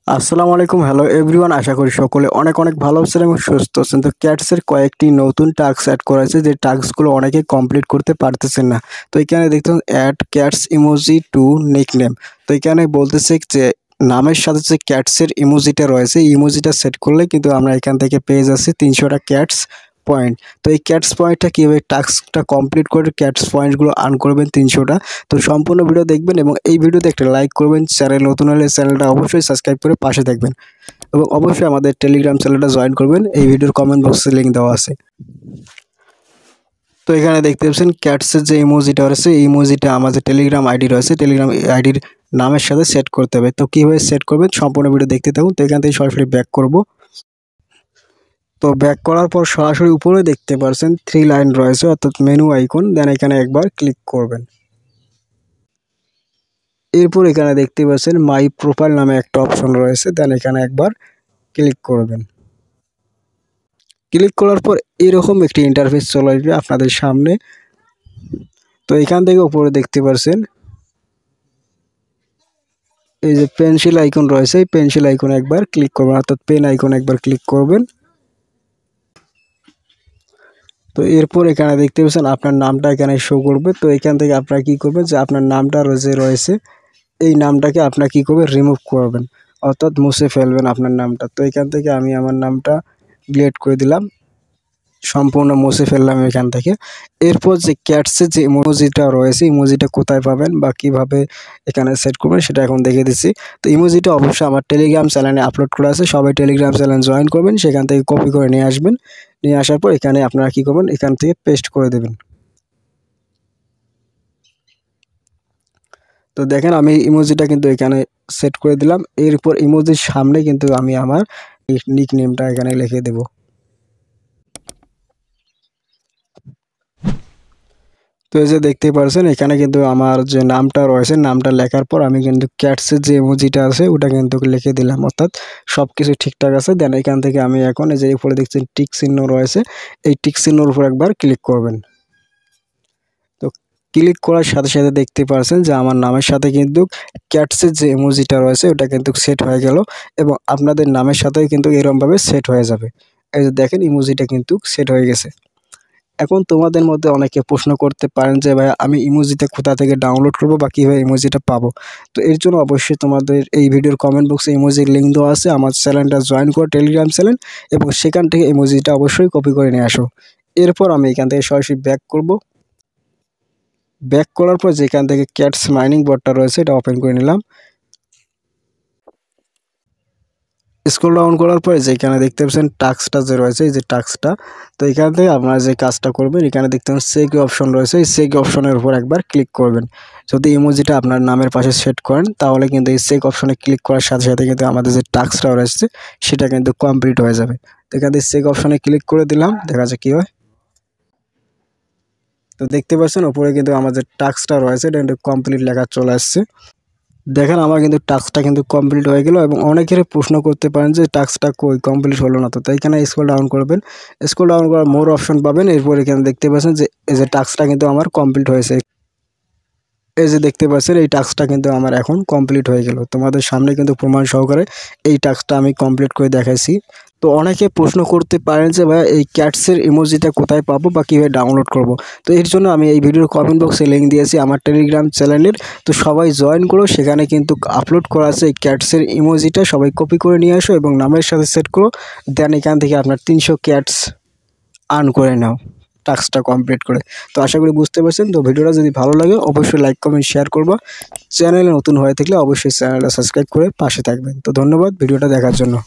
আসসালামু আলাইকুম, hello everyone. আশা করি সকলে অনেক অনেক ভালো আছেন এবং সুস্থ আছেন। তো ক্যাটসের কয়েকটি নতুন টাস্ক অ্যাড করা হয়েছে, যে টাস্কগুলো অনেকেই কমপ্লিট করতে পারতেছেন না। তো এখানে দেখতেন add cats emoji to nickname. তো এখানে বলতেছে যে নামের সাথে যে ক্যাটসের ইমোজিটা রয়েছে, ইমোজিটা সেট করলে কিন্তু আমরা এখান থেকে পেয়ে যাচ্ছি 300টা ক্যাটস পয়েন্ট। তো এই ক্যাটস পয়েন্টটা কীভাবে টাস্কটা কমপ্লিট করে ক্যাটস পয়েন্টগুলো আর্ন করবেন 300টা। তো সম্পূর্ণ ভিডিও দেখবেন এবং এই ভিডিওতে একটা লাইক করবেন। চ্যানেল নতুন হলে চ্যানেলটা অবশ্যই সাবস্ক্রাইব করে পাশে থাকবেন এবং অবশ্যই আমাদের টেলিগ্রাম চ্যানেলটা জয়েন করবেন। এই ভিডিওর কমেন্ট বক্সে লিঙ্ক দেওয়া আছে। তো এখানে দেখতে পাচ্ছেন ক্যাটসের যে ইমোজিটা রয়েছে, এই ইমোজিটা আমাদের টেলিগ্রাম আইডি রয়েছে, টেলিগ্রাম আইডির নামের সাথে সেট করতে হবে। তো কীভাবে সেট করবেন সম্পূর্ণ ভিডিও দেখতে থাকুন। তো এখান থেকে সরাসরি ব্যাক করব। তো ব্যাক করার পর সরাসরি উপরে দেখতে পাচ্ছেন 3 লাইন রয়েছে, অর্থাৎ মেনু আইকন। দেন এখানে একবার ক্লিক করবেন। এরপর এখানে দেখতে পাচ্ছেন মাই প্রোফাইল নামে একটা অপশন রয়েছে, দেন এখানে একবার ক্লিক করবেন। ক্লিক করার পর এরকম একটি ইন্টারফেস চলে আসবে আপনাদের সামনে। তো এখান থেকে উপরে দেখতে পাচ্ছেন এই যে পেন্সিল আইকন রয়েছে, এই পেন্সিল আইকনে একবার ক্লিক করবেন, অর্থাৎ পেন আইকনে একবার ক্লিক করবেন। তো এরপর এখানে দেখতে পাচ্ছেন আপনার নামটা এখানে শো করবে। তো এখান থেকে আপনারা কী করবেন, যে আপনার নামটা যে রয়েছে এই নামটাকে আপনার কী করবেন, রিমুভ করবেন, অর্থাৎ মুছে ফেলবেন আপনার নামটা। তো এখান থেকে আমি আমার নামটা ডিলিট করে দিলাম, সম্পূর্ণ মুছে ফেললাম এখান থেকে। এরপর যে ক্যাটসের যে ইমোজিটা রয়েছে, ইমোজিটা কোথায় পাবেন বা কিভাবে এখানে সেট করবেন সেটা এখন দেখিয়ে দিচ্ছি। তো ইমোজিটা অবশ্যই আমার টেলিগ্রাম চ্যানেলে আপলোড করা আছে, সবাই টেলিগ্রাম চ্যানেল জয়েন করবেন, সেখান থেকে কপি করে নিয়ে আসবেন। নিয়ে আসার পর এখানে আপনারা কী করবেন, এখান থেকে পেস্ট করে দেবেন। তো দেখেন আমি ইমোজিটা কিন্তু এখানে সেট করে দিলাম। এরপর ইমোজির সামনে কিন্তু আমি আমার নিক নেমটা এখানে লিখে দেব। তো এই যে দেখতে পাচ্ছেন এখানে কিন্তু আমার যে নামটা রয়েছে, নামটা লেখার পর আমি কিন্তু ক্যাটসের যে ইমোজিটা আছে ওটা কিন্তু লিখে দিলাম, অর্থাৎ সব কিছু ঠিকঠাক আছে। দেন এখান থেকে আমি এখন এই যে উপরে দেখছেন টিক চিহ্ন রয়েছে, এই টিক চিহ্নর উপর একবার ক্লিক করবেন। তো ক্লিক করার সাথে সাথে দেখতে পাচ্ছেন যে আমার নামের সাথে কিন্তু ক্যাটসের যে ইমোজিটা রয়েছে ওটা কিন্তু সেট হয়ে গেল এবং আপনাদের নামের সাথেও কিন্তু এরকমভাবে সেট হয়ে যাবে। এই যে দেখেন ইমোজিটা কিন্তু সেট হয়ে গেছে। এখন তোমাদের মধ্যে অনেকে প্রশ্ন করতে পারেন যে ভাই আমি ইমোজিটা কোথা থেকে ডাউনলোড করব বা কীভাবে ইমোজিটা পাবো। তো এর জন্য অবশ্যই তোমাদের এই ভিডিওর কমেন্ট বক্সে ইমোজির লিঙ্ক দেওয়া আছে, আমার চ্যানেলটা জয়েন করো টেলিগ্রাম চ্যানেল, এবং সেখান থেকে ইমোজিটা অবশ্যই কপি করে নিয়ে আসো। এরপর আমি এখান থেকে সরাসরি ব্যাক করব। ব্যাক করার পর যেখান থেকে ক্যাটস মাইনিং বটটা রয়েছে এটা ওপেন করে নিলাম। স্ক্রল ডাউন করার পরে যেখানে দেখতে পাচ্ছেন টাস্কটা যে রয়েছে, এই যে টাস্কটা, তো এখান থেকে আপনারা যে কাজটা করবেন এখানে দেখতে পাচ্ছেন চেক অপশন রয়েছে, এই চেক অপশনের উপর একবার ক্লিক করবেন। যদি ইমোজিটা আপনার নামের পাশে সেট করেন তাহলে কিন্তু এই চেক অপশনে ক্লিক করার সাথে সাথে কিন্তু আমাদের যে টাস্কটা রয়েছে সেটা কিন্তু কমপ্লিট হয়ে যাবে। তো এখান থেকে চেক অপশনে ক্লিক করে দিলাম, দেখা যাক কী হয়। তো দেখতে পাচ্ছেন উপরে কিন্তু আমাদের টাস্কটা রয়েছে এটা কিন্তু কমপ্লিট লেখা চলে আসছে। দেখেন আমার কিন্তু টাস্কটা কিন্তু কমপ্লিট হয়ে গেল এবং অনেকের প্রশ্ন করতে পারেন যে টাস্কটা কই কমপ্লিট হলো না। তো তাই এখানে স্ক্রল ডাউন করবেন, স্ক্রল ডাউন করার মোর অপশন পাবেন। এরপর এখানে দেখতে পাচ্ছেন যে এই যে টাস্কটা কিন্তু আমার কমপ্লিট হয়েছে। এই যে দেখতে পাচ্ছেন এই টাস্কটা কিন্তু আমার এখন কমপ্লিট হয়ে গেল। তোমাদের সামনে কিন্তু প্রমাণ সহকারে এই টাস্কটা আমি কমপ্লিট করে দেখাইছি। তো অনেকে প্রশ্ন করতে পারেন যে ভাই এই ক্যাটসের ইমোজিটা কোথায় পাবো বা কীভাবে ডাউনলোড করব। তো এর জন্য আমি এই ভিডিওর কমেন্ট বক্সে লিঙ্ক দিয়েছি আমার টেলিগ্রাম চ্যানেলের। তো সবাই জয়েন করো, সেখানে কিন্তু আপলোড করা আছে এই ক্যাটসের ইমোজিটা, সবাই কপি করে নিয়ে আসো এবং নামের সাথে সেট করো। দেন এখান থেকে আপনার 300 ক্যাটস আর্ন করে নাও টাস্কটা কমপ্লিট করে। তো আশা করি বুঝতে পারছেন। তো ভিডিওটা যদি ভালো লাগে অবশ্যই লাইক কমেন্ট শেয়ার করবা। চ্যানেলে নতুন হয়ে থাকলে অবশ্যই চ্যানেলটা সাবস্ক্রাইব করে পাশে থাকবেন। তো ধন্যবাদ ভিডিওটা দেখার জন্য।